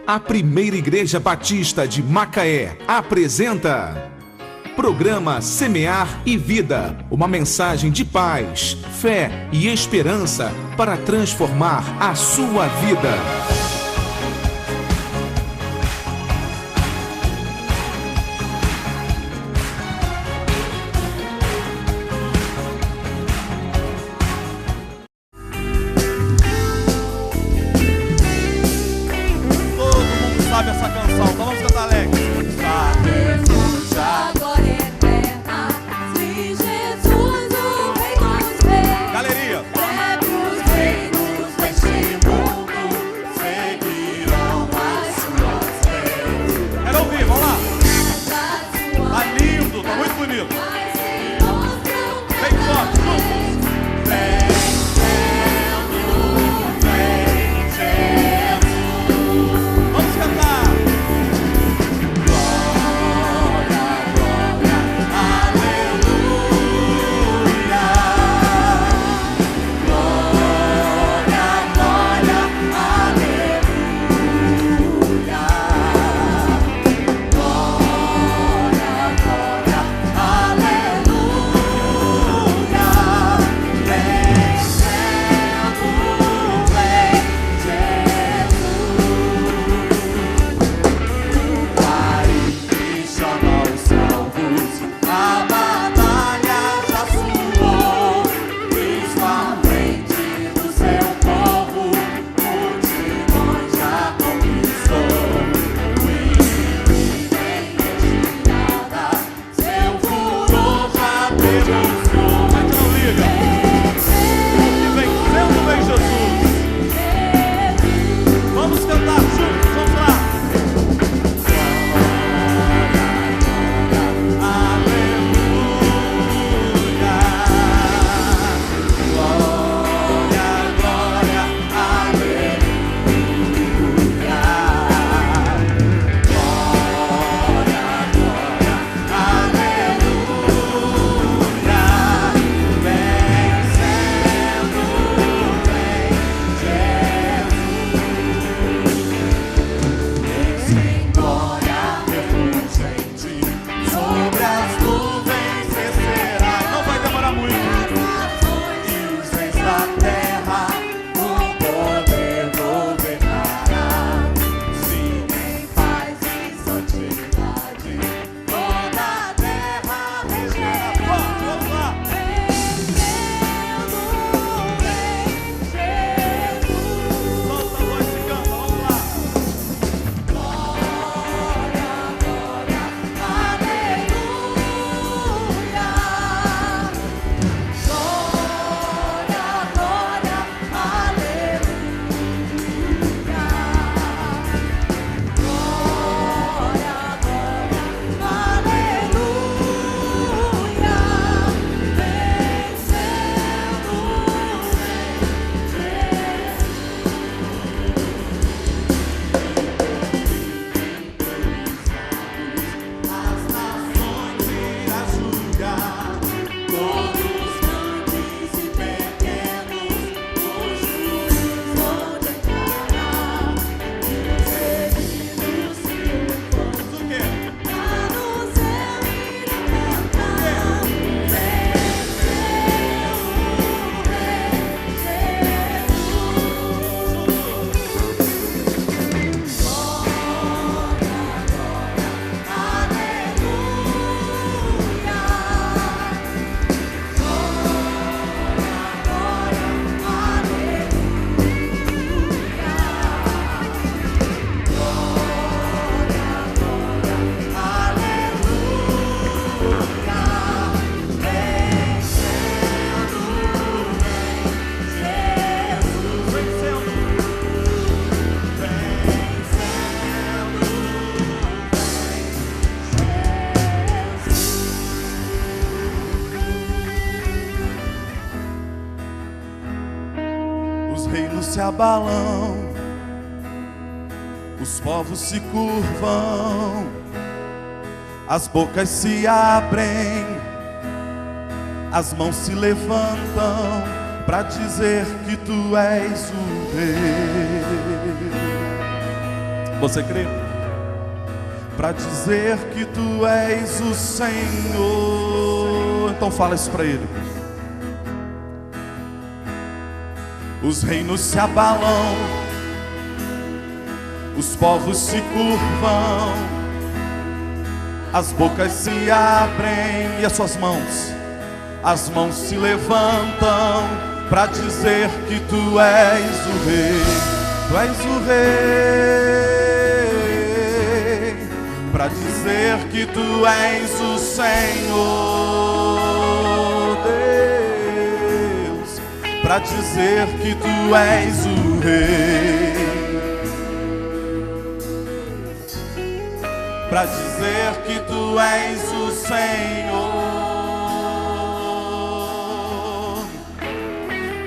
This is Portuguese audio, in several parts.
A Primeira Igreja Batista de Macaé apresenta Programa Semear e Vida, uma mensagem de paz, fé e esperança para transformar a sua vida. Sabe essa canção? Então vamos cantar alegre. Sabemos a glória eterna, se Jesus o Rei nos vê. Galeria. Os reinos deste mundo seguirão as suas leis. Quero ouvir, vamos lá. Essa sua Tá lindo, tá muito bonito. paz se mostram Bem forte, juntos. Vamos cantar. Vamos cantar juntos, vamos lá. Sobre as nuvens descerá. Não vai demorar muito. E os reis da terra com poder governará. Sim, em paz e santidade toda a terra regerá. Vamos lá. Solta a voz e canta, vamos lá. As nações irá julgar, todos grandes e pequenos, os juízes vão declarar. E os reinos se levantam. O quê? Lá no céu irão cantar. Os reinos se abalam, os povos se curvam, as bocas se abrem, as mãos se levantam para dizer que tu és o Rei. Você crê? Para dizer que tu és o Senhor. Então fala isso para ele. Os reinos se abalam, os povos se curvam, as bocas se abrem e as suas mãos, as mãos se levantam para dizer que tu és o rei, tu és o rei, para dizer que tu és o Senhor Deus, para dizer que tu és o rei, para dizer que tu és o Senhor.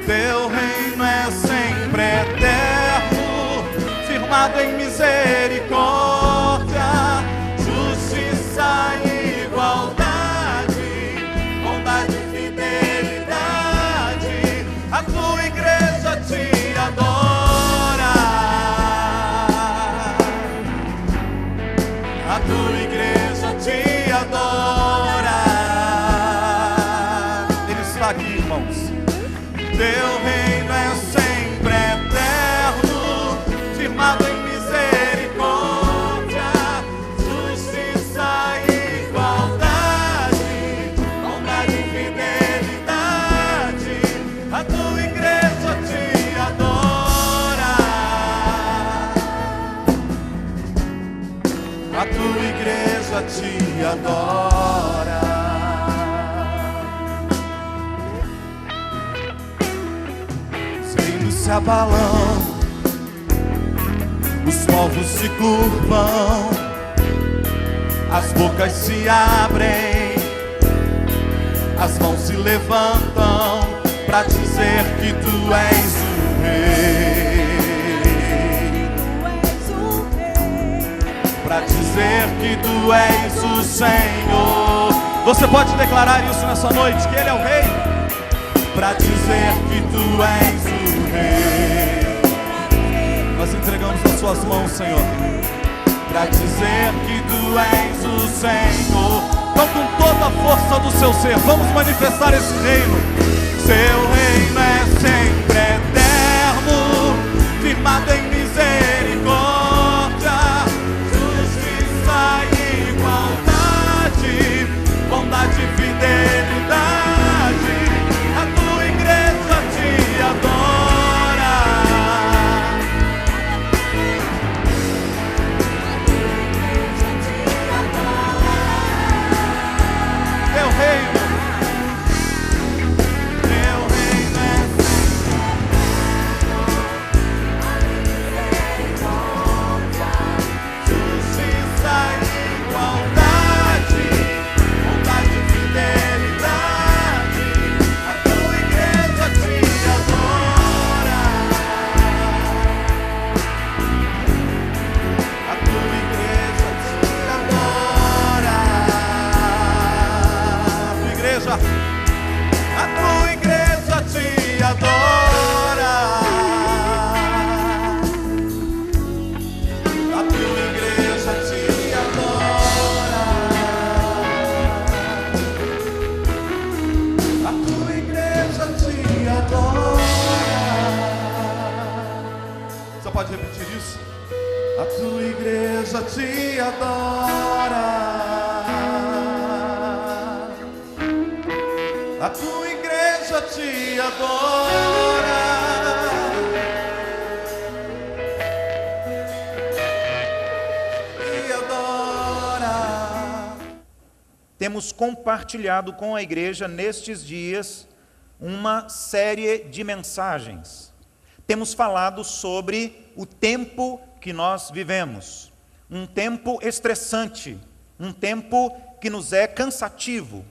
Teu reino é sempre eterno, firmado em misericórdia, justiça e igualdade, bondade e fidelidade. A tua igreja te adora, a tua igreja te adora. Ele está aqui, irmãos. Teu reino é sempre eterno, firmado em misericórdia, justiça e igualdade, bondade e fidelidade. A tua igreja te adora, a tua igreja te adora. Se abalam, os povos se curvam, as bocas se abrem, as mãos se levantam para dizer que tu és o rei, para dizer que tu és o Senhor. Você pode declarar isso nessa noite, que Ele é o rei, para dizer que tu és o rei. Nós entregamos nas suas mãos, Senhor, para dizer que tu és o Senhor. Então, com toda a força do seu ser, vamos manifestar esse reino. Seu reino é sempre eterno, firmado em misericórdia, justiça e igualdade, bondade e fidelidade. A tua igreja te adora, teu reino é justiça e igualdade, bondade e fidelidade. A tua igreja te adora, a tua igreja te adora, a tua igreja te adora, a tua igreja te adora, a tua igreja te adora. Você pode repetir isso? A tua igreja te adora, a tua igreja te adora, te adora. Temos compartilhado com a igreja nestes dias uma série de mensagens. Temos falado sobre o tempo que nós vivemos, um tempo estressante, um tempo que nos é cansativo.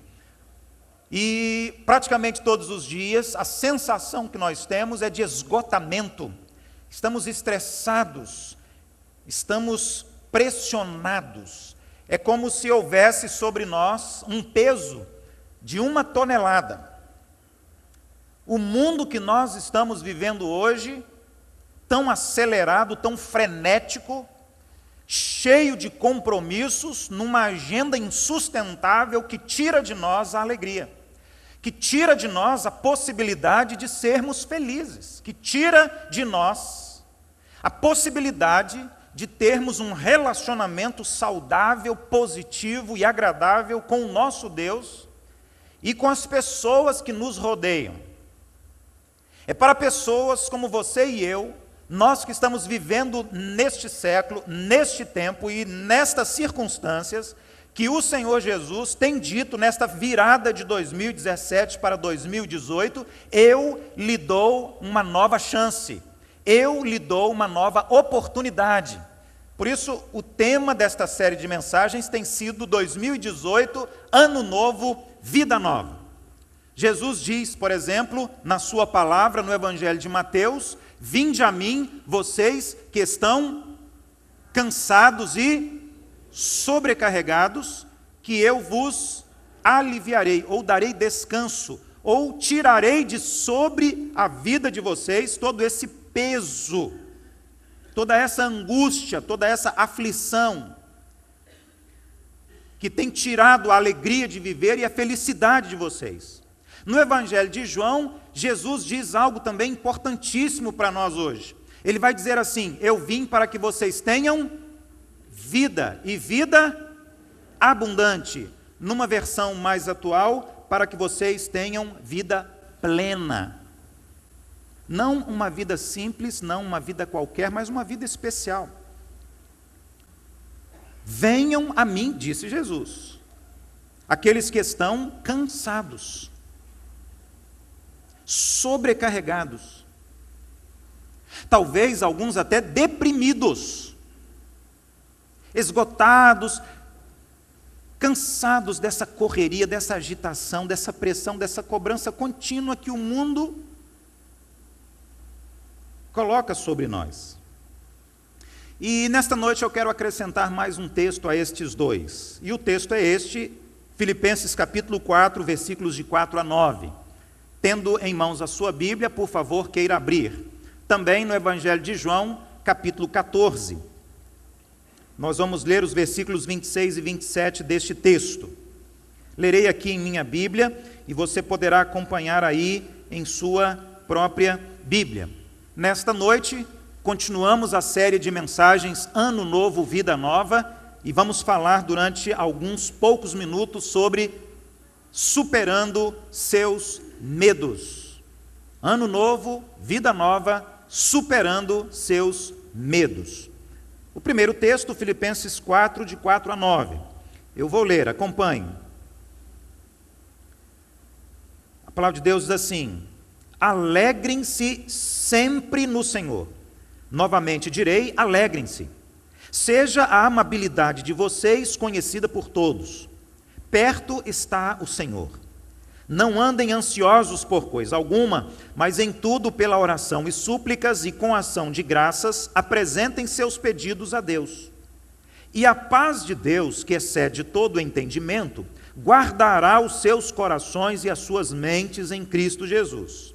E praticamente todos os dias a sensação que nós temos é de esgotamento. Estamos estressados, estamos pressionados. É como se houvesse sobre nós um peso de 1 tonelada. O mundo que nós estamos vivendo hoje, tão acelerado, tão frenético, cheio de compromissos, numa agenda insustentável que tira de nós a alegria, que tira de nós a possibilidade de sermos felizes, que tira de nós a possibilidade de termos um relacionamento saudável, positivo e agradável com o nosso Deus e com as pessoas que nos rodeiam. É para pessoas como você e eu, nós que estamos vivendo neste século, neste tempo e nestas circunstâncias, que o Senhor Jesus tem dito nesta virada de 2017 para 2018, eu lhe dou uma nova chance, eu lhe dou uma nova oportunidade. Por isso, o tema desta série de mensagens tem sido 2018, Ano Novo, Vida Nova. Jesus diz, por exemplo, na sua palavra no Evangelho de Mateus: vinde a mim, vocês que estão cansados e sobrecarregados, que eu vos aliviarei, ou darei descanso, ou tirarei de sobre a vida de vocês todo esse peso, toda essa angústia, toda essa aflição, que tem tirado a alegria de viver e a felicidade de vocês. No Evangelho de João, Jesus diz algo também importantíssimo para nós hoje. Ele vai dizer assim: eu vim para que vocês tenham vida, e vida abundante. Numa versão mais atual, para que vocês tenham vida plena. Não uma vida simples, não uma vida qualquer, mas uma vida especial. Venham a mim, disse Jesus, aqueles que estão cansados, sobrecarregados, talvez alguns até deprimidos, esgotados, cansados dessa correria, dessa agitação, dessa pressão, dessa cobrança contínua que o mundo coloca sobre nós. E nesta noite eu quero acrescentar mais um texto a estes dois. E o texto é este, Filipenses capítulo 4, versículos de 4 a 9. Tendo em mãos a sua Bíblia, por favor, queira abrir. Também no Evangelho de João, capítulo 14. Nós vamos ler os versículos 26 e 27 deste texto. Lerei aqui em minha Bíblia e você poderá acompanhar aí em sua própria Bíblia. Nesta noite, continuamos a série de mensagens Ano Novo, Vida Nova, e vamos falar durante alguns poucos minutos sobre superando seus medos. Ano Novo, Vida Nova, superando seus medos. O primeiro texto, Filipenses 4, de 4 a 9. Eu vou ler, acompanhe. A palavra de Deus diz assim: alegrem-se sempre no Senhor. Novamente direi, alegrem-se. Seja a amabilidade de vocês conhecida por todos. Perto está o Senhor. Não andem ansiosos por coisa alguma, mas em tudo pela oração e súplicas e com ação de graças, apresentem seus pedidos a Deus. E a paz de Deus, que excede todo o entendimento, guardará os seus corações e as suas mentes em Cristo Jesus.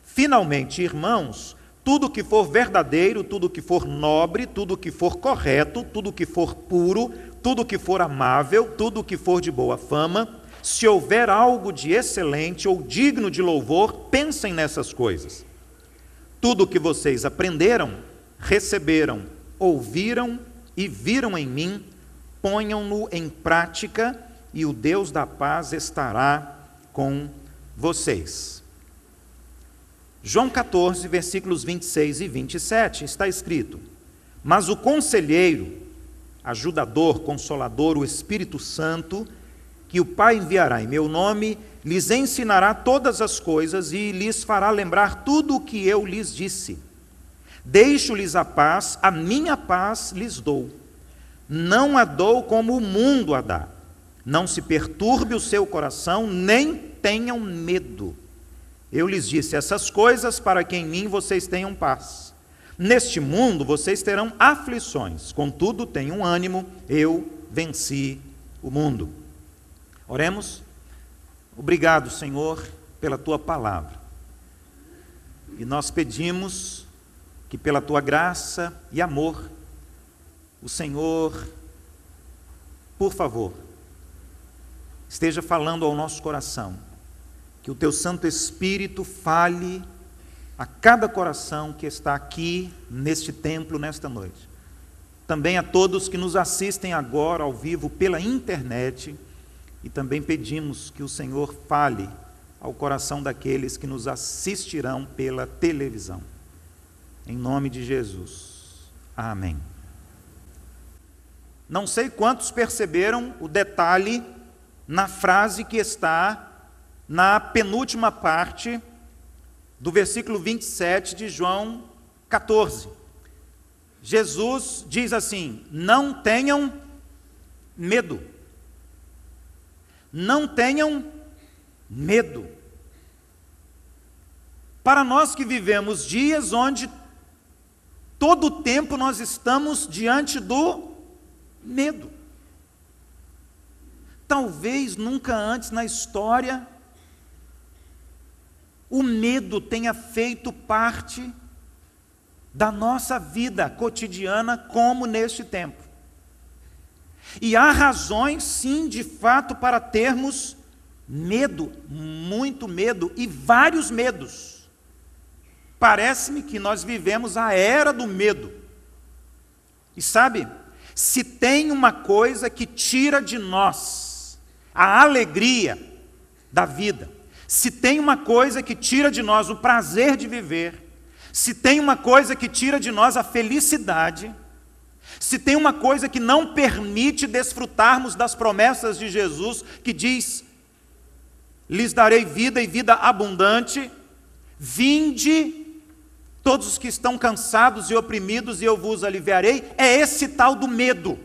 Finalmente, irmãos, tudo que for verdadeiro, tudo que for nobre, tudo que for correto, tudo que for puro, tudo que for amável, tudo que for de boa fama, se houver algo de excelente ou digno de louvor, pensem nessas coisas. Tudo o que vocês aprenderam, receberam, ouviram e viram em mim, ponham-no em prática e o Deus da paz estará com vocês. João 14, versículos 26 e 27, está escrito: mas o conselheiro, ajudador, consolador, o Espírito Santo, que o Pai enviará em meu nome, lhes ensinará todas as coisas e lhes fará lembrar tudo o que eu lhes disse. Deixo-lhes a paz, a minha paz lhes dou. Não a dou como o mundo a dá. Não se perturbe o seu coração, nem tenham medo. Eu lhes disse essas coisas para que em mim vocês tenham paz. Neste mundo vocês terão aflições, contudo tenham ânimo, eu venci o mundo. Oremos. Obrigado, Senhor, pela Tua palavra. E nós pedimos que pela Tua graça e amor, o Senhor, por favor, esteja falando ao nosso coração, que o teu Santo Espírito fale a cada coração que está aqui neste templo nesta noite. Também a todos que nos assistem agora ao vivo pela internet, e também pedimos que o Senhor fale ao coração daqueles que nos assistirão pela televisão. Em nome de Jesus. Amém. Não sei quantos perceberam o detalhe na frase que está na penúltima parte do versículo 27 de João 14. Jesus diz assim: não tenham medo. Não tenham medo. Para nós que vivemos dias onde todo o tempo nós estamos diante do medo. Talvez nunca antes na história o medo tenha feito parte da nossa vida cotidiana como neste tempo. E há razões, sim, de fato, para termos medo, muito medo e vários medos. Parece-me que nós vivemos a era do medo. E sabe, se tem uma coisa que tira de nós a alegria da vida, se tem uma coisa que tira de nós o prazer de viver, se tem uma coisa que tira de nós a felicidade, se tem uma coisa que não permite desfrutarmos das promessas de Jesus, que diz: lhes darei vida e vida abundante, vinde todos os que estão cansados e oprimidos e eu vos aliviarei, é esse tal do medo.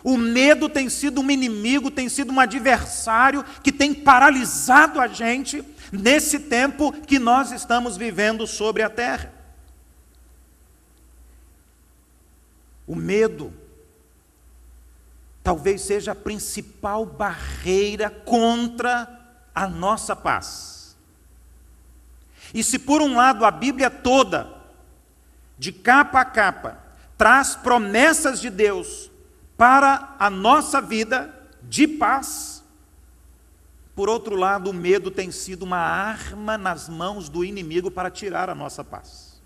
O medo tem sido um inimigo, tem sido um adversário que tem paralisado a gente nesse tempo que nós estamos vivendo sobre a terra. O medo talvez seja a principal barreira contra a nossa paz. E se por um lado a Bíblia toda, de capa a capa, traz promessas de Deus para a nossa vida de paz, por outro lado, o medo tem sido uma arma nas mãos do inimigo para tirar a nossa paz.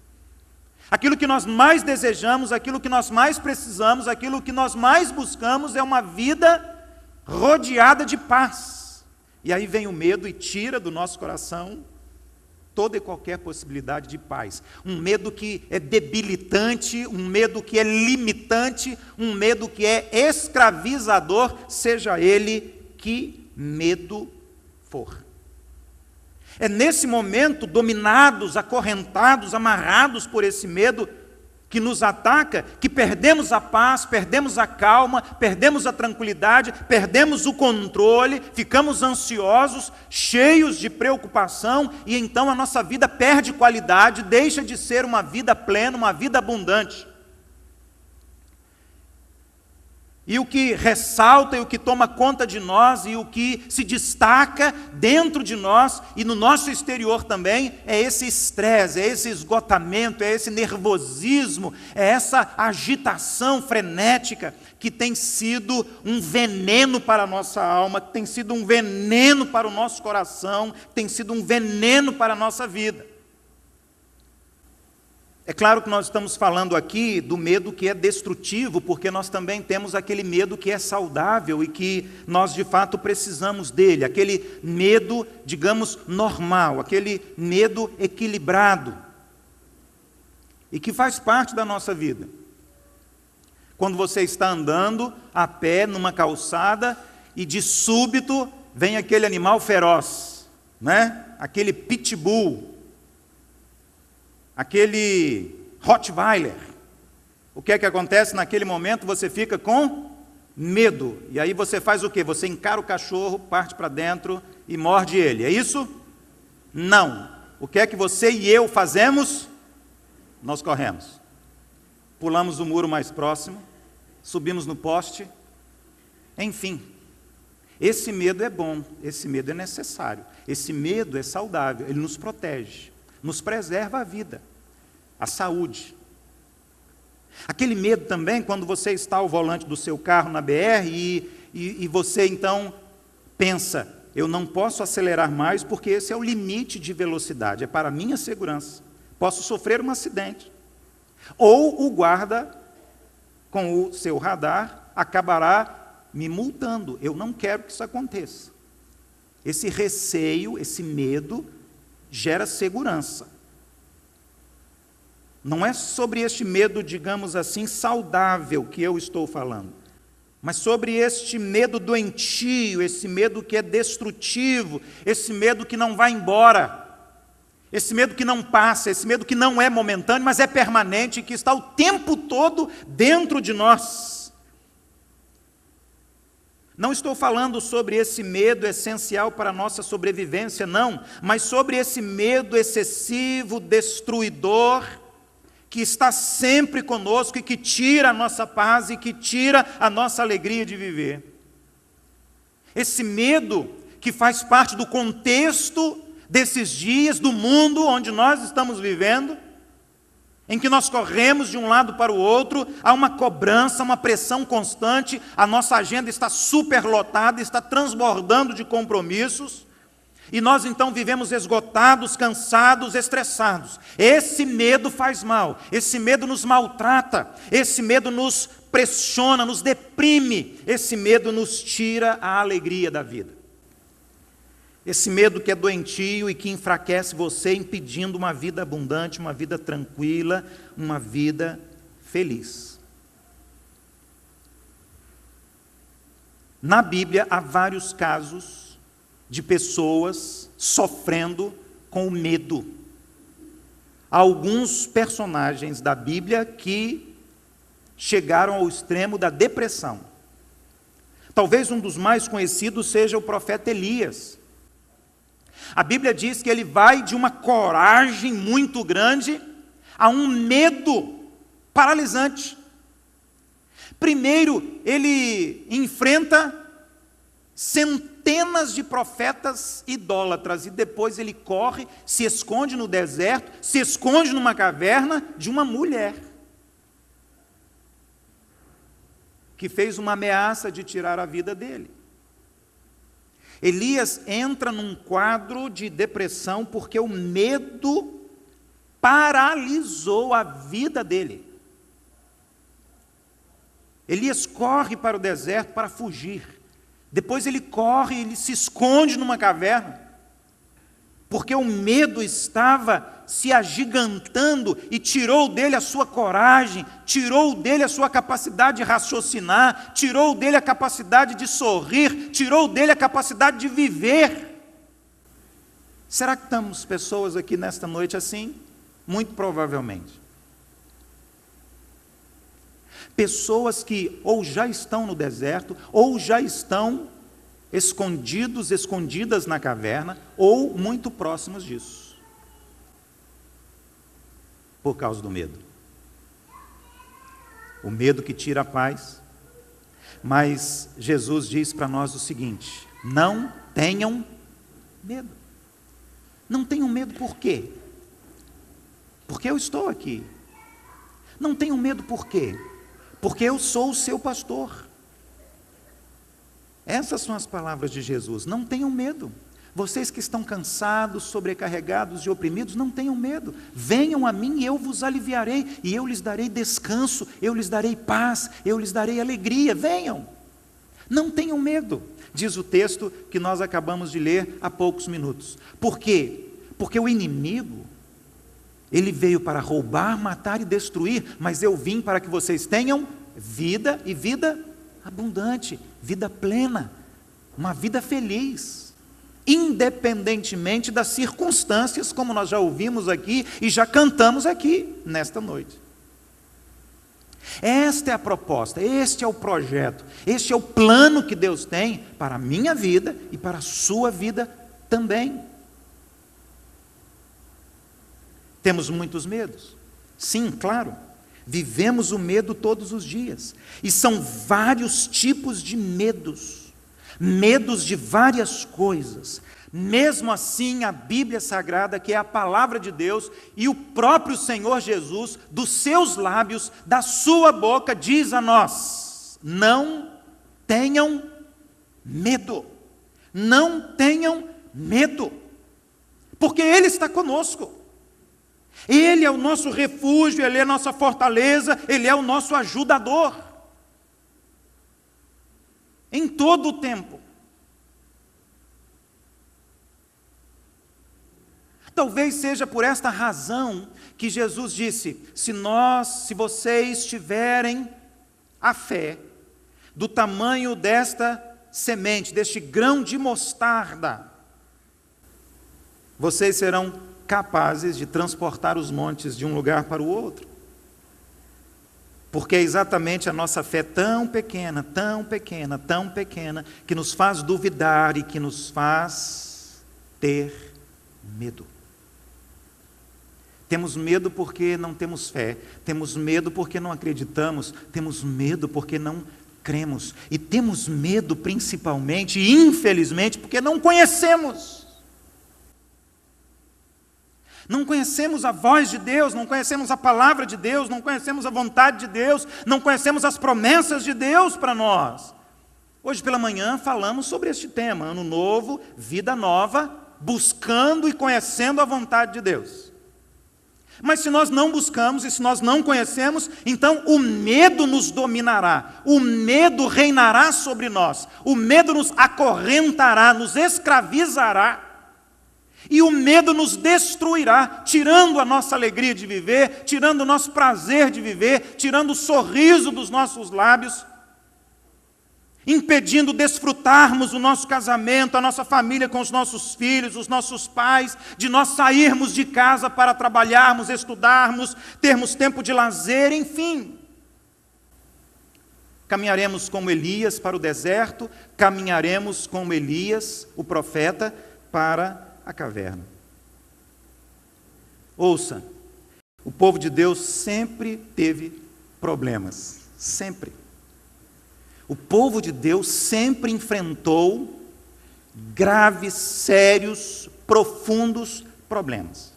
Aquilo que nós mais desejamos, aquilo que nós mais precisamos, aquilo que nós mais buscamos é uma vida rodeada de paz. E aí vem o medo e tira do nosso coração toda e qualquer possibilidade de paz. Um medo que é debilitante, um medo que é limitante, um medo que é escravizador, seja ele que medo for. É nesse momento, dominados, acorrentados, amarrados por esse medo que nos ataca, que perdemos a paz, perdemos a calma, perdemos a tranquilidade, perdemos o controle, ficamos ansiosos, cheios de preocupação, e então a nossa vida perde qualidade, deixa de ser uma vida plena, uma vida abundante. E o que ressalta, e o que toma conta de nós, e o que se destaca dentro de nós e no nosso exterior também, é esse estresse, é esse esgotamento, é esse nervosismo, é essa agitação frenética que tem sido um veneno para a nossa alma, que tem sido um veneno para o nosso coração, tem sido um veneno para a nossa vida. É claro que nós estamos falando aqui do medo que é destrutivo, porque nós também temos aquele medo que é saudável e que nós de fato precisamos dele, aquele medo, digamos, normal, aquele medo equilibrado e que faz parte da nossa vida. Quando você está andando a pé numa calçada e de súbito vem aquele animal feroz, né? Aquele pitbull, aquele Rottweiler. O que é que acontece naquele momento? Você fica com medo. E aí você faz o quê? Você encara o cachorro, parte para dentro e morde ele. É isso? Não. O que é que você e eu fazemos? Nós corremos. Pulamos o muro mais próximo, subimos no poste. Enfim, esse medo é bom, esse medo é necessário, esse medo é saudável, ele nos protege, nos preserva a vida, a saúde. Aquele medo também, quando você está ao volante do seu carro na BR e você então pensa, eu não posso acelerar mais porque esse é o limite de velocidade, é para a minha segurança. Posso sofrer um acidente. Ou o guarda, com o seu radar, acabará me multando. Eu não quero que isso aconteça. Esse receio, esse medo, gera segurança. Não é sobre este medo, digamos assim, saudável que eu estou falando, mas sobre este medo doentio, esse medo que é destrutivo, esse medo que não vai embora, esse medo que não passa, esse medo que não é momentâneo, mas é permanente, que está o tempo todo dentro de nós. Não estou falando sobre esse medo essencial para a nossa sobrevivência, não, mas sobre esse medo excessivo, destruidor, que está sempre conosco e que tira a nossa paz e que tira a nossa alegria de viver. Esse medo que faz parte do contexto desses dias, do mundo onde nós estamos vivendo, em que nós corremos de um lado para o outro, há uma cobrança, uma pressão constante, a nossa agenda está superlotada, está transbordando de compromissos, e nós então vivemos esgotados, cansados, estressados. Esse medo faz mal, esse medo nos maltrata, esse medo nos pressiona, nos deprime, esse medo nos tira a alegria da vida. Esse medo que é doentio e que enfraquece você, impedindo uma vida abundante, uma vida tranquila, uma vida feliz. Na Bíblia há vários casos de pessoas sofrendo com o medo. Há alguns personagens da Bíblia que chegaram ao extremo da depressão. Talvez um dos mais conhecidos seja o profeta Elias. A Bíblia diz que ele vai de uma coragem muito grande a um medo paralisante. Primeiro, ele enfrenta centenas de profetas idólatras, e depois ele corre, se esconde no deserto, se esconde numa caverna de uma mulher que fez uma ameaça de tirar a vida dele. Elias entra num quadro de depressão porque o medo paralisou a vida dele. Elias corre para o deserto para fugir. Depois ele corre, ele se esconde numa caverna, porque o medo estava se agigantando e tirou dele a sua coragem, tirou dele a sua capacidade de raciocinar, tirou dele a capacidade de sorrir, tirou dele a capacidade de viver. Será que estamos pessoas aqui nesta noite assim? Muito provavelmente. Pessoas que ou já estão no deserto, ou já estão escondidos, escondidas na caverna, ou muito próximos disso. Por causa do medo. O medo que tira a paz. Mas Jesus diz para nós o seguinte: não tenham medo. Não tenham medo por quê? Porque eu estou aqui. Não tenham medo por quê? Porque eu sou o seu pastor. Essas são as palavras de Jesus. Não tenham medo. Vocês que estão cansados, sobrecarregados e oprimidos, não tenham medo. Venham a mim e eu vos aliviarei, e eu lhes darei descanso, eu lhes darei paz, eu lhes darei alegria. Venham. Não tenham medo, diz o texto que nós acabamos de ler há poucos minutos. Por quê? Porque o inimigo, ele veio para roubar, matar e destruir, mas eu vim para que vocês tenham vida, e vida abundante, vida plena, uma vida feliz. Independentemente das circunstâncias, como nós já ouvimos aqui e já cantamos aqui nesta noite. Esta é a proposta, este é o projeto, este é o plano que Deus tem para a minha vida e para a sua vida também. Temos muitos medos? Sim, claro. Vivemos o medo todos os dias. E são vários tipos de medos. Medos de várias coisas. Mesmo assim, a Bíblia Sagrada, que é a palavra de Deus, e o próprio Senhor Jesus, dos seus lábios, da sua boca, diz a nós: não tenham medo. Não tenham medo. Porque Ele está conosco. Ele é o nosso refúgio, Ele é a nossa fortaleza, Ele é o nosso ajudador. Em todo o tempo. Talvez seja por esta razão que Jesus disse: se vocês tiverem a fé do tamanho desta semente, deste grão de mostarda, vocês serão capazes de transportar os montes de um lugar para o outro. Porque é exatamente a nossa fé tão pequena, tão pequena, tão pequena, que nos faz duvidar e que nos faz ter medo. Temos medo porque não temos fé, temos medo porque não acreditamos, temos medo porque não cremos, e temos medo principalmente, e infelizmente, porque não conhecemos. Não conhecemos a voz de Deus, não conhecemos a palavra de Deus, não conhecemos a vontade de Deus, não conhecemos as promessas de Deus para nós. Hoje pela manhã falamos sobre este tema, Ano Novo, Vida Nova, buscando e conhecendo a vontade de Deus. Mas se nós não buscamos e se nós não conhecemos, então o medo nos dominará, o medo reinará sobre nós, o medo nos acorrentará, nos escravizará, e o medo nos destruirá, tirando a nossa alegria de viver, tirando o nosso prazer de viver, tirando o sorriso dos nossos lábios, impedindo desfrutarmos o nosso casamento, a nossa família com os nossos filhos, os nossos pais, de nós sairmos de casa para trabalharmos, estudarmos, termos tempo de lazer, enfim. Caminharemos como Elias para o deserto, caminharemos como Elias, o profeta, para a caverna. Ouça, o povo de Deus sempre teve problemas, sempre. O povo de Deus sempre enfrentou graves, sérios, profundos problemas.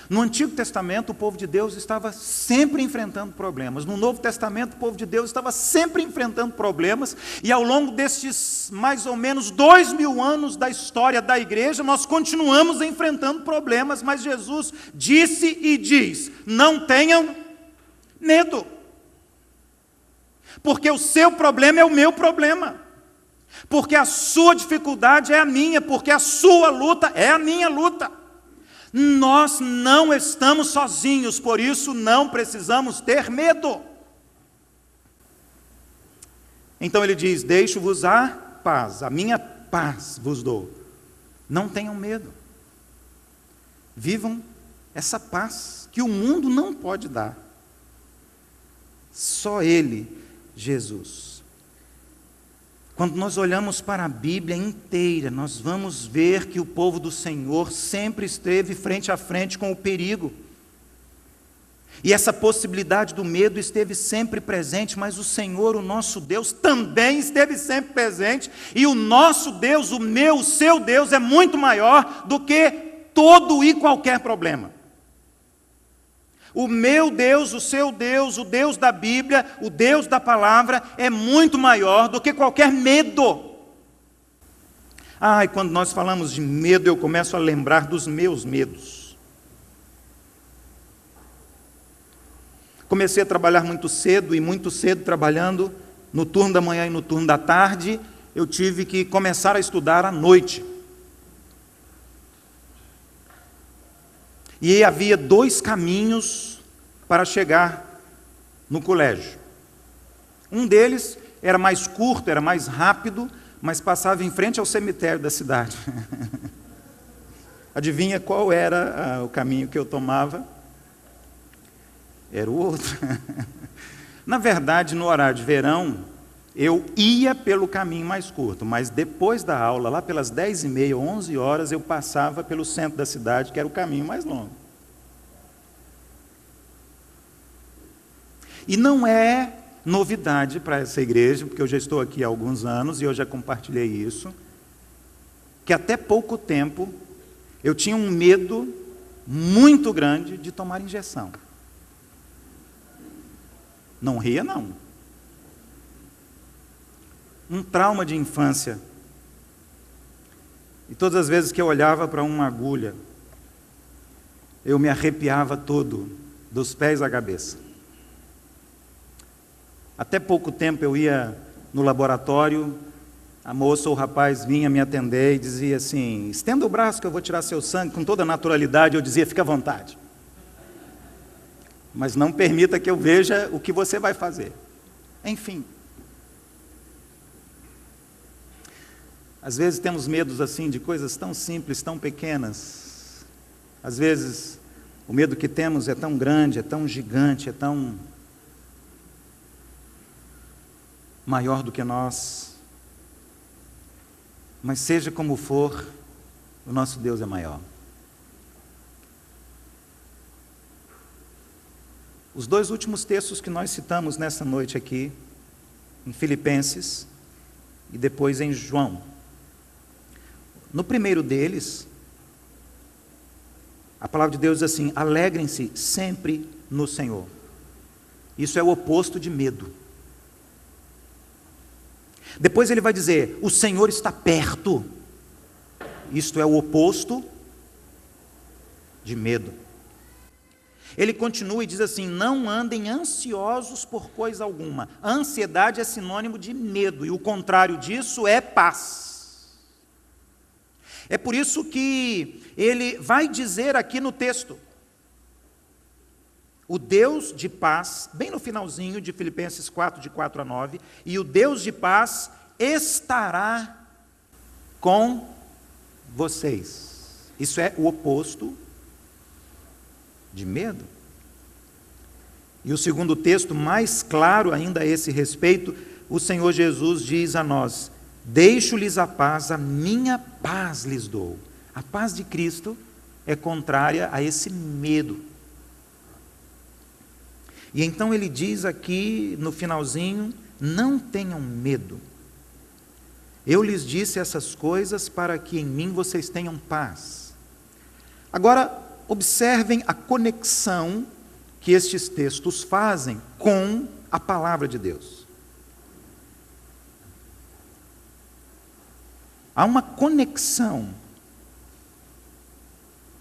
No Antigo Testamento, o povo de Deus estava sempre enfrentando problemas. No Novo Testamento, o povo de Deus estava sempre enfrentando problemas. E ao longo destes mais ou menos 2000 anos da história da igreja, nós continuamos enfrentando problemas. Mas Jesus disse e diz: não tenham medo. Porque o seu problema é o meu problema. Porque a sua dificuldade é a minha. Porque a sua luta é a minha luta. Nós não estamos sozinhos, por isso não precisamos ter medo. Então ele diz: deixo-vos a paz, a minha paz vos dou. Não tenham medo. Vivam essa paz que o mundo não pode dar. Só Ele, Jesus. Quando nós olhamos para a Bíblia inteira, nós vamos ver que o povo do Senhor sempre esteve frente a frente com o perigo. E essa possibilidade do medo esteve sempre presente, mas o Senhor, o nosso Deus, também esteve sempre presente. E o nosso Deus, o seu Deus, é muito maior do que todo e qualquer problema. O meu Deus, o seu Deus, o Deus da Bíblia, o Deus da palavra é muito maior do que qualquer medo. E quando nós falamos de medo, eu começo a lembrar dos meus medos. Comecei a trabalhar muito cedo, e muito cedo trabalhando no turno da manhã e no turno da tarde, eu tive que começar a estudar à noite. E havia 2 caminhos para chegar no colégio. Um deles era mais curto, era mais rápido, mas passava em frente ao cemitério da cidade. Adivinha qual era o caminho que eu tomava? Era o outro. Na verdade, no horário de verão, eu ia pelo caminho mais curto, mas depois da aula, lá pelas 10h30, 11 horas, eu passava pelo centro da cidade, que era o caminho mais longo. E não é novidade para essa igreja, porque eu já estou aqui há alguns anos e eu já compartilhei isso, que até pouco tempo eu tinha um medo muito grande de tomar injeção. Não ria, não. Um trauma de infância. E todas as vezes que eu olhava para uma agulha, eu me arrepiava todo, dos pés à cabeça. Até pouco tempo eu ia no laboratório, a moça ou o rapaz vinha me atender e dizia assim: estenda o braço que eu vou tirar seu sangue. Com toda naturalidade eu dizia: fica à vontade. Mas não permita que eu veja o que você vai fazer. Enfim. Às vezes temos medos assim de coisas tão simples, tão pequenas. Às vezes o medo que temos é tão grande, é tão gigante, é tão maior do que nós. Mas seja como for, o nosso Deus é maior. Os dois últimos textos que nós citamos nessa noite aqui, em Filipenses e depois em João. No primeiro deles, a palavra de Deus diz assim: alegrem-se sempre no Senhor. Isso é o oposto de medo. Depois ele vai dizer: o Senhor está perto. Isto é o oposto de medo. Ele continua e diz assim: não andem ansiosos por coisa alguma. A ansiedade é sinônimo de medo, e o contrário disso é paz. É por isso que ele vai dizer aqui no texto: o Deus de paz, bem no finalzinho de Filipenses 4, de 4 a 9, e o Deus de paz estará com vocês. Isso é o oposto de medo. E o segundo texto, mais claro ainda a esse respeito, o Senhor Jesus diz a nós: deixo-lhes a paz, a minha paz lhes dou. A paz de Cristo é contrária a esse medo. E então ele diz aqui no finalzinho: não tenham medo. Eu lhes disse essas coisas para que em mim vocês tenham paz. Agora, observem a conexão que estes textos fazem com a palavra de Deus. Há uma conexão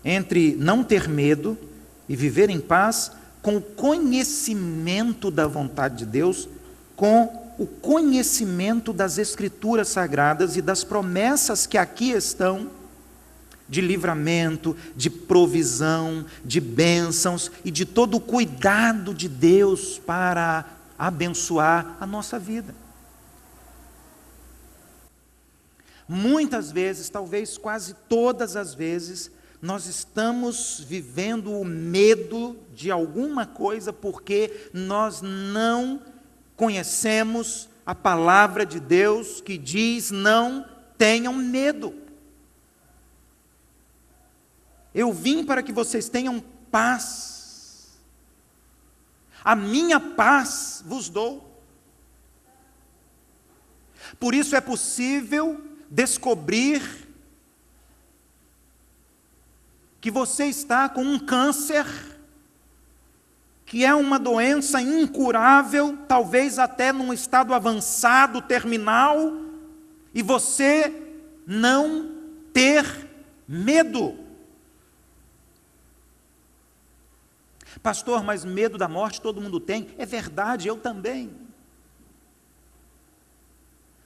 entre não ter medo e viver em paz com o conhecimento da vontade de Deus, com o conhecimento das Escrituras Sagradas e das promessas que aqui estão, de livramento, de provisão, de bênçãos e de todo o cuidado de Deus para abençoar a nossa vida. Muitas vezes, talvez quase todas as vezes, nós estamos vivendo o medo de alguma coisa porque nós não conhecemos a palavra de Deus que diz: não tenham medo. Eu vim para que vocês tenham paz. A minha paz vos dou. Por isso é possível descobrir que você está com um câncer, que é uma doença incurável, talvez até num estado avançado, terminal, e você não ter medo. Pastor, mas medo da morte todo mundo tem. É verdade, eu também.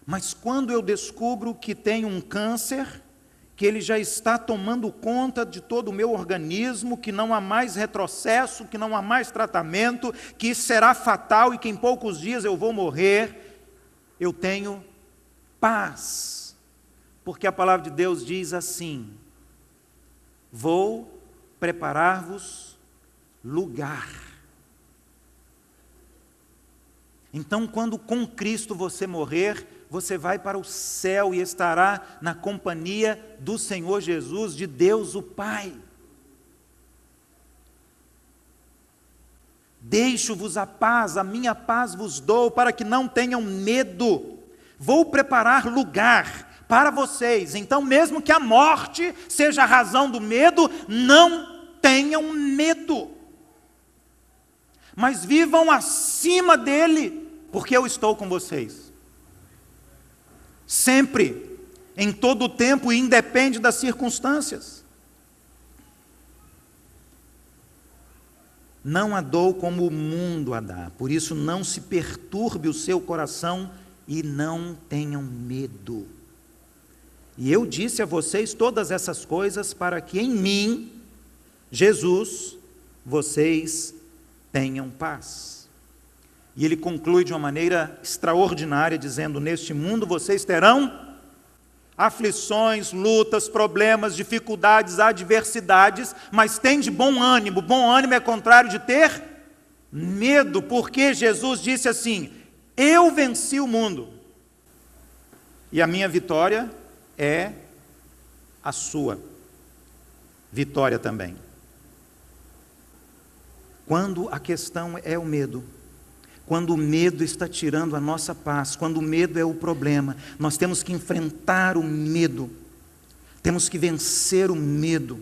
Mas quando eu descubro que tenho um câncer, que ele já está tomando conta de todo o meu organismo, que não há mais retrocesso, que não há mais tratamento, que isso será fatal e que em poucos dias eu vou morrer, eu tenho paz. Porque a palavra de Deus diz assim: vou preparar-vos lugar. Então, quando com Cristo você morrer, você vai para o céu e estará na companhia do Senhor Jesus, de Deus o Pai. Deixo-vos a paz, a minha paz vos dou, para que não tenham medo. Vou preparar lugar para vocês. Então, mesmo que a morte seja a razão do medo, não tenham medo. Mas vivam acima dele, porque eu estou com vocês. Sempre, em todo o tempo, e independe das circunstâncias. Não a dou como o mundo a dá, por isso não se perturbe o seu coração e não tenham medo. E eu disse a vocês todas essas coisas para que em mim, Jesus, vocês tenham paz. E ele conclui de uma maneira extraordinária, dizendo: neste mundo vocês terão aflições, lutas, problemas, dificuldades, adversidades, mas tem de bom ânimo. Bom ânimo é contrário de ter medo, porque Jesus disse assim: eu venci o mundo, e a minha vitória é a sua vitória também. Quando a questão é o medo, quando o medo está tirando a nossa paz, quando o medo é o problema, nós temos que enfrentar o medo, temos que vencer o medo.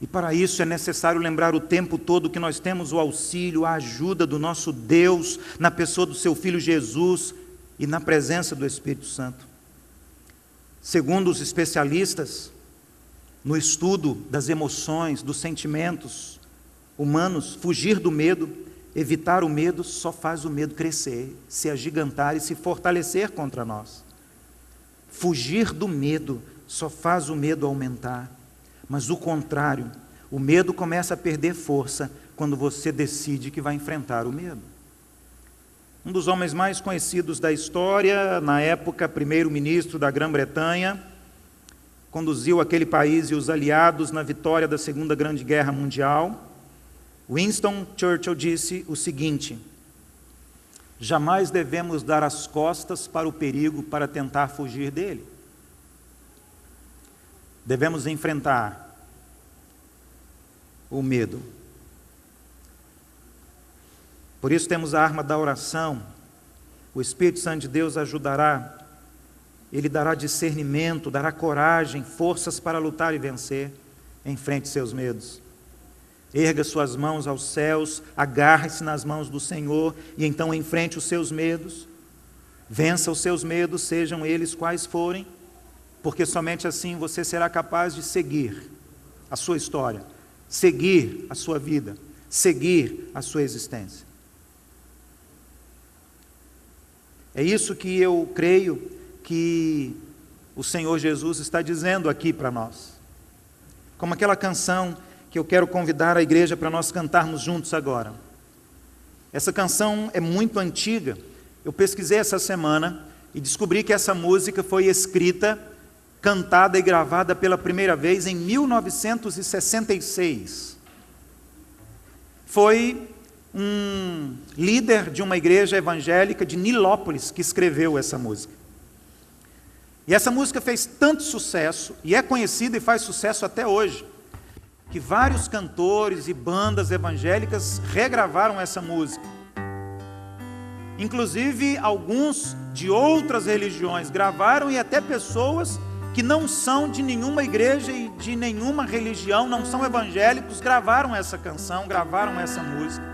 E para isso é necessário lembrar o tempo todo que nós temos o auxílio, a ajuda do nosso Deus, na pessoa do seu Filho Jesus e na presença do Espírito Santo. Segundo os especialistas, no estudo das emoções, dos sentimentos humanos, fugir do medo, evitar o medo, só faz o medo crescer, se agigantar e se fortalecer contra nós. Fugir do medo só faz o medo aumentar, mas o contrário, o medo começa a perder força quando você decide que vai enfrentar o medo. Um dos homens mais conhecidos da história, na época primeiro-ministro da Grã-Bretanha, conduziu aquele país e os aliados na vitória da Segunda Grande Guerra Mundial. Winston Churchill disse o seguinte: jamais devemos dar as costas para o perigo para tentar fugir dele. Devemos enfrentar o medo. Por isso temos a arma da oração. O Espírito Santo de Deus ajudará. Ele dará discernimento, dará coragem, forças para lutar e vencer. Enfrente seus medos. Erga suas mãos aos céus, agarre-se nas mãos do Senhor e então enfrente os seus medos. Vença os seus medos, sejam eles quais forem, porque somente assim você será capaz de seguir a sua história, seguir a sua vida, seguir a sua existência. É isso que eu creio que o Senhor Jesus está dizendo aqui para nós. Como aquela canção que eu quero convidar a igreja para nós cantarmos juntos agora. Essa canção é muito antiga. Eu pesquisei essa semana e descobri que essa música foi escrita, cantada e gravada pela primeira vez em 1966. Foi um líder de uma igreja evangélica de Nilópolis que escreveu essa música. E essa música fez tanto sucesso, e é conhecida e faz sucesso até hoje, que vários cantores e bandas evangélicas regravaram essa música. Inclusive, alguns de outras religiões gravaram, e até pessoas que não são de nenhuma igreja e de nenhuma religião, não são evangélicos, gravaram essa canção, gravaram essa música.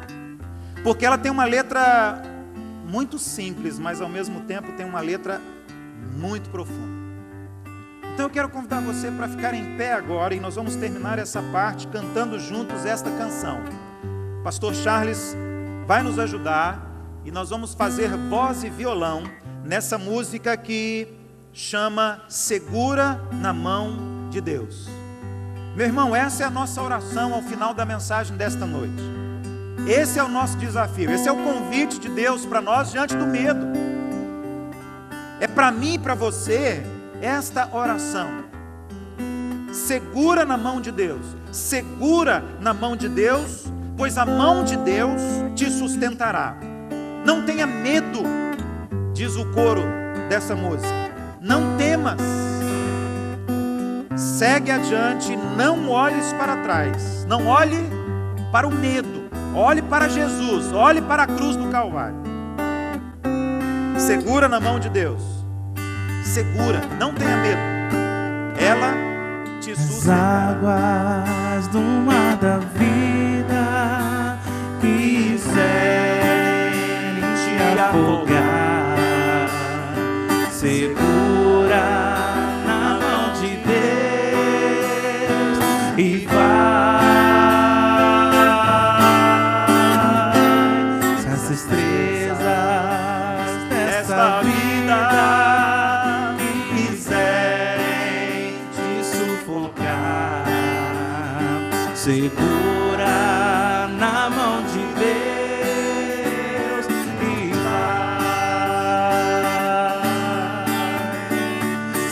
Porque ela tem uma letra muito simples, mas ao mesmo tempo tem uma letra muito profunda. Então eu quero convidar você para ficar em pé agora e nós vamos terminar essa parte cantando juntos esta canção. Pastor Charles vai nos ajudar e nós vamos fazer voz e violão nessa música que chama Segura na Mão de Deus. Meu irmão, essa é a nossa oração ao final da mensagem desta noite. Esse é o nosso desafio, esse é o convite de Deus para nós diante do medo. É para mim e para você esta oração. Segura na mão de Deus, segura na mão de Deus, pois a mão de Deus te sustentará. Não tenha medo, diz o coro dessa música. Não temas, segue adiante, não olhes para trás, não olhe para o medo, olhe para Jesus, olhe para a cruz do Calvário. Segura na mão de Deus. segura, não tenha medo. Ela te As sustentará. águas do mar da vida quiserem te afogar, segura na mão de Deus e vai. Se as estrelas desta vida quiserem te sufocar, segura na mão de Deus e vai.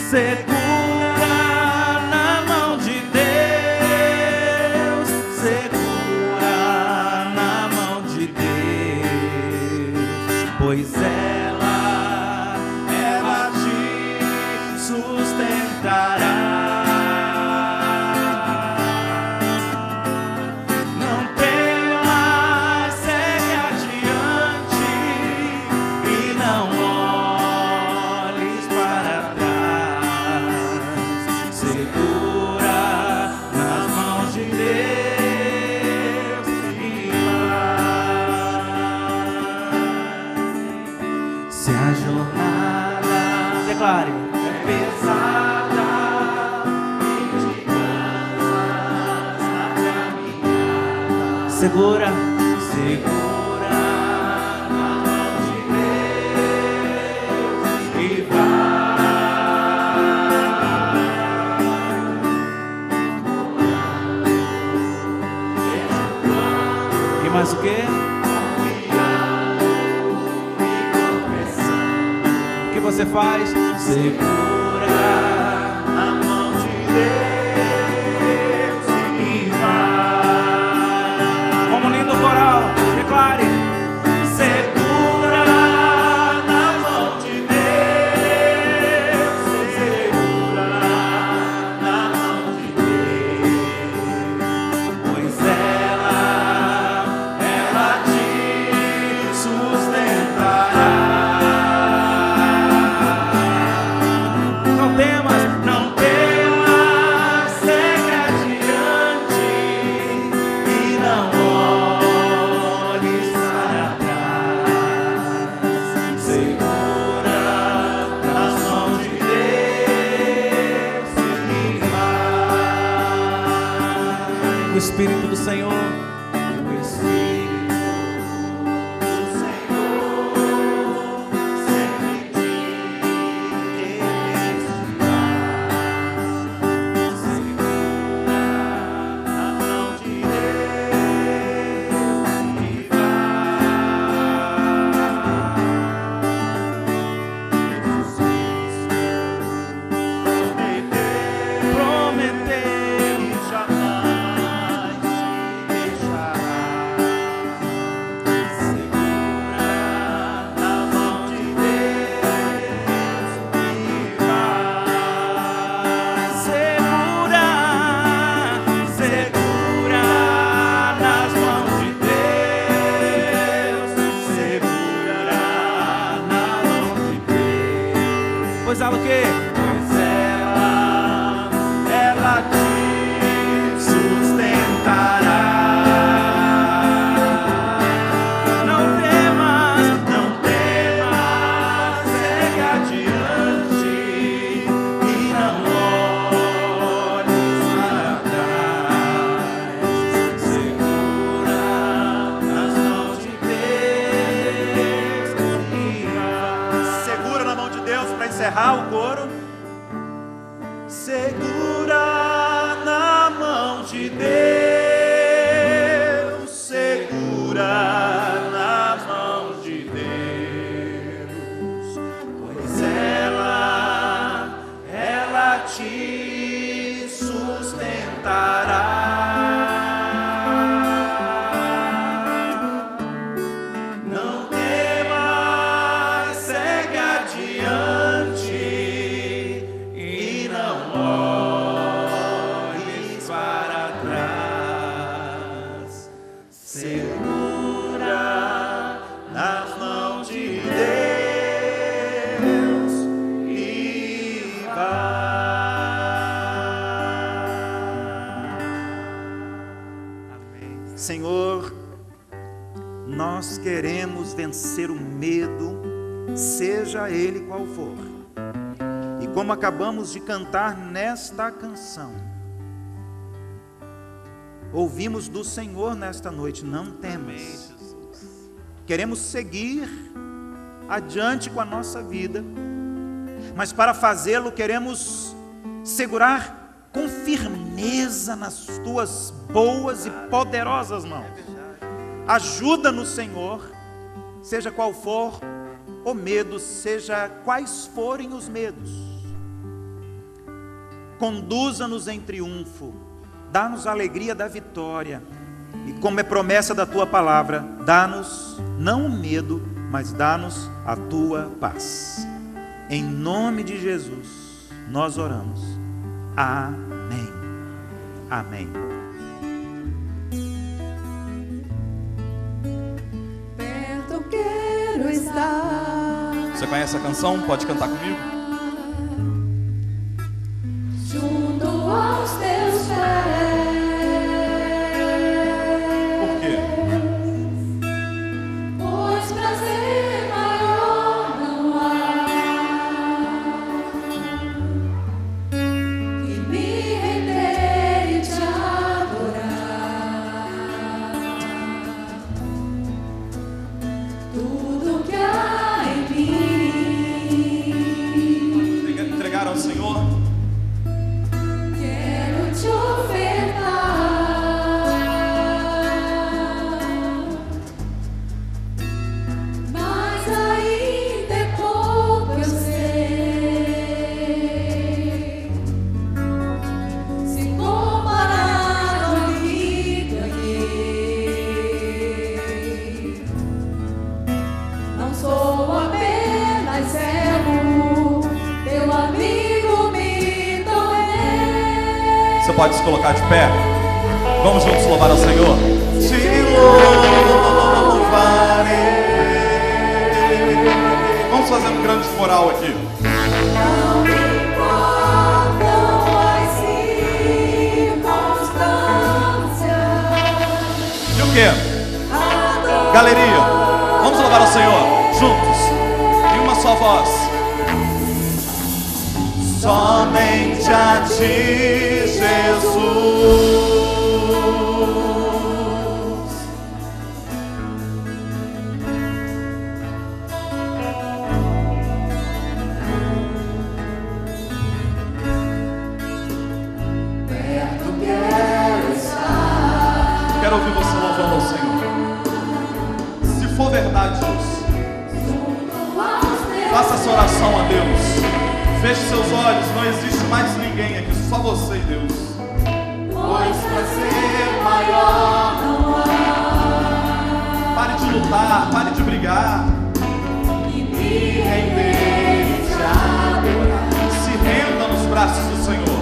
Segura na mão de Deus, segura na mão de Deus, pois ela te sustentará. Não temas, segue adiante e não olhes para trás. Segura nas mãos de Deus e vai. Se a jornada, declare, é pesada e te cansas na caminhada, segura, segura na mão de Deus e vai. E mais o quê? O que você faz? Segura na mão de Deus e vai. Como lindo coral, declare. Segura na mão de Deus, segura na mão de Deus, pois ela te sustentará. Não temas, segue adiante e não olhes para trás. Segura nas mãos de Deus e vai. O Espírito do Senhor, o Espírito do Senhor sempre te segura na mão de Deus e vai. Prometeu e jamais te deixará. Segura na mão de Deus e vai. Segura, segura nas mãos de Deus, segura na mão de Deus. Pois ela o quê? Pois ela te sustentará. Não temas, segue adiante e não olhes para trás. Segura nas mãos de Deus e vai. Segura na mão de Deus para encerrar o coro. Segura na mão de Deus, segura na mão de Deus, pois ela te sustentará. Não temas, segue adiante e não olhes para trás. Segura nas mãos de Deus e nós queremos vencer o medo, seja ele qual for. E como acabamos de cantar nesta canção, ouvimos do Senhor nesta noite: não temas. Queremos seguir adiante com a nossa vida, mas para fazê-lo queremos segurar com firmeza nas tuas boas e poderosas mãos. Ajuda-nos, Senhor, seja qual for o medo, seja quais forem os medos. Conduza-nos em triunfo, dá-nos a alegria da vitória, e como é promessa da tua palavra, dá-nos não o medo, mas dá-nos a tua paz. Em nome de Jesus nós oramos. Amém. Amém. Perto quero estar. Você conhece a canção? Pode cantar comigo? Junto aos teus pés. Por quê? Pois prazer maior não há que me render e te adorar. Tudo que há em mim Entregar ao Senhor? quero te ofertar. Mas ainda é pouco, eu sei. Se comparar ao que ganhei, não sou apenas servo, teu amigo me tornei. Você pode se colocar de pé? Vamos juntos louvar ao Senhor? Te louvarei. Vamos fazer um grande coral aqui. Não me importam as circunstâncias. E o quê? Galeria, vamos louvar ao Senhor juntos, em uma só voz. Somente a ti, Jesus. Perto quero estar. Quero ouvir você louvando ao Senhor. Se for verdade isso, Junto aos teus faça essa oração a Deus. Feche seus olhos, não existe mais ninguém aqui, só você e Deus. pois prazer maior não há Pare de lutar, pare de brigar. que me render e te adorar. Se renda nos braços do Senhor.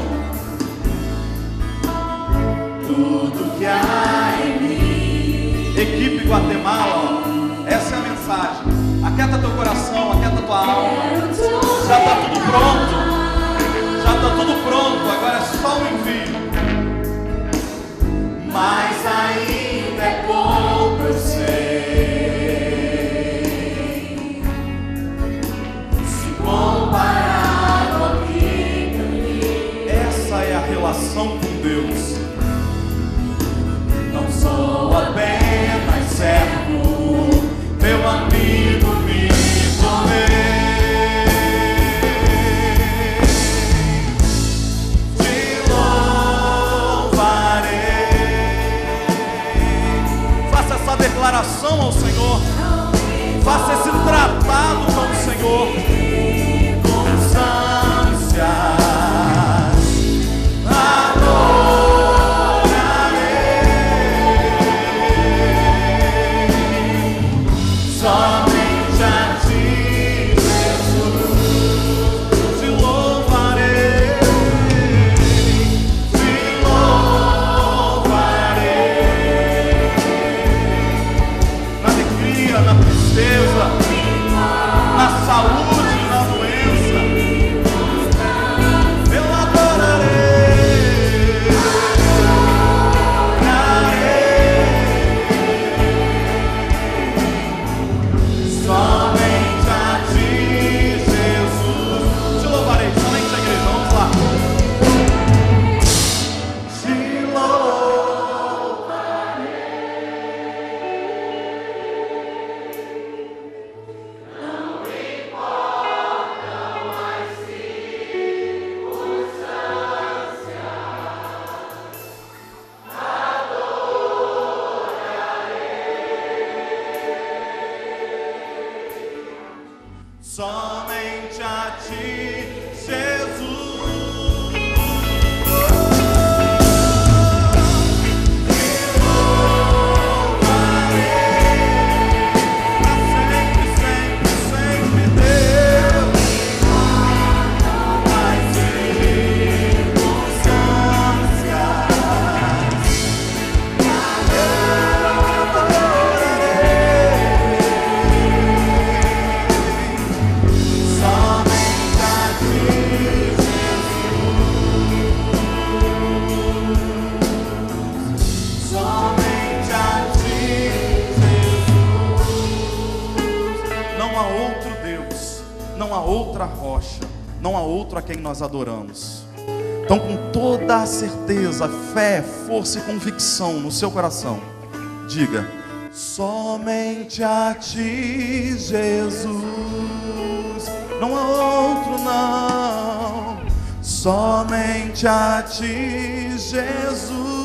Tudo que há em mim. Equipe Guatemala, ó, essa é a mensagem. Aquieta teu coração, aquieta tua alma. Quero te Já está tudo pronto. Já está tudo pronto, agora é só o envio. Mas ainda é pouco, eu sei. Se comparado ao que ganhei, Essa é a relação com Deus. não sou apenas servo, meu amigo me tornei. Te louvarei. Faça essa declaração ao Senhor. Faça esse tratado com o Senhor. Com ânsias adorarei. Somente a ti, Jesus, te louvarei. Te louvarei. Na alegria, na tristeza, na saúde, na doença. Eu adorarei. somente a ti, Jesus. Outra rocha, não há outro a quem nós adoramos. Então, com toda a certeza, fé, força e convicção no seu coração, diga: somente a ti, Jesus. Não há outro, não. Somente a ti, Jesus.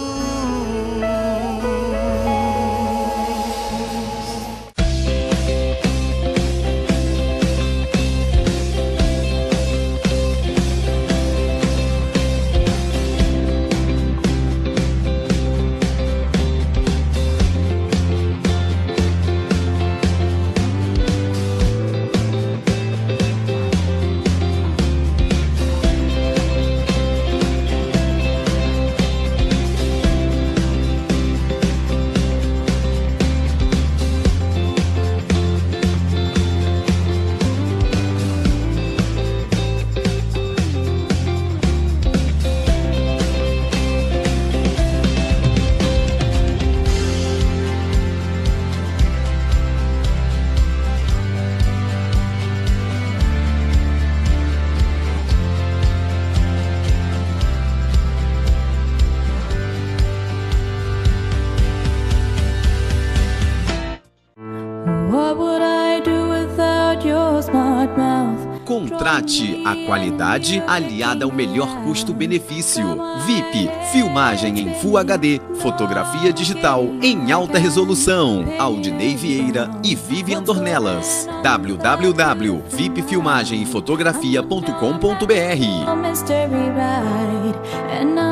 Contrate a qualidade aliada ao melhor custo-benefício. VIP, filmagem em Full HD, fotografia digital em alta resolução. Aldinei Vieira e Vivian Dornelas. www.vipfilmagemefotografia.com.br